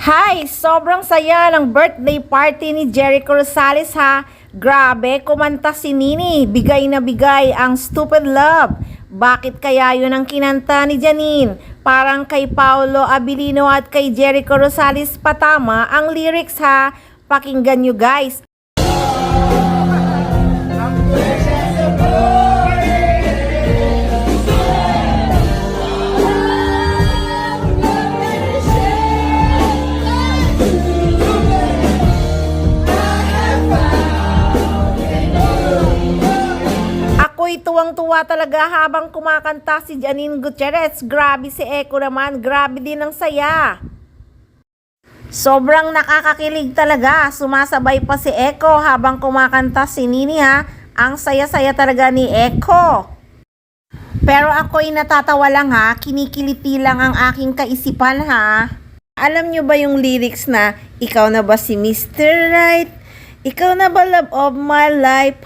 Hi! Sobrang saya ng birthday party ni Jericho Rosales ha. Grabe, kumanta si Nini. Bigay na bigay ang Stupid Love. Bakit kaya yun ang kinanta ni Janine? Parang kay Paolo Abilino at kay Jericho Rosales patama ang lyrics ha. Pakinggan nyo guys. Ako'y tuwang-tuwa talaga habang kumakanta si Janine Gutierrez. Grabe si Echo naman, grabe din ang saya. Sobrang nakakakilig talaga, sumasabay pa si Echo habang kumakanta si Nini ha. Ang saya-saya talaga ni Echo. Pero ako'y natatawa lang ha, kinikiliti lang ang aking kaisipan ha. Alam nyo ba yung lyrics na, ikaw na ba si Mr. Right? Ikaw na ba love of my life?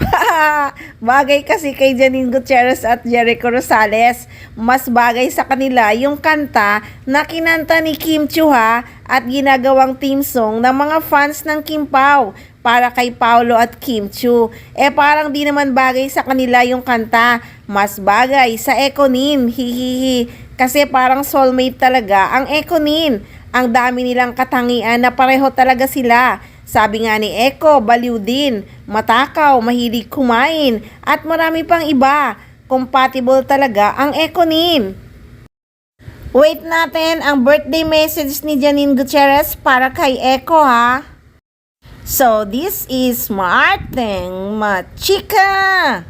Bagay kasi kay Janine Gutierrez at Jericho Rosales. Mas bagay sa kanila yung kanta na kinanta ni Kim Chiu ha at ginagawang theme song ng mga fans ng Kim Pao para kay Paolo at Kim Chiu. Parang di naman bagay sa kanila yung kanta. Mas bagay sa Ekonin. Hihihi. Kasi parang soulmate talaga ang Ekonin. Ang dami nilang katangian na pareho talaga sila. Sabi nga ni Echo, baliw din, matakaw, mahilig kumain, at marami pang iba. Compatible talaga ang Ekonin. Wait natin ang birthday message ni Janine Gutierrez para kay Echo ha. So, this is Maarteng Machika!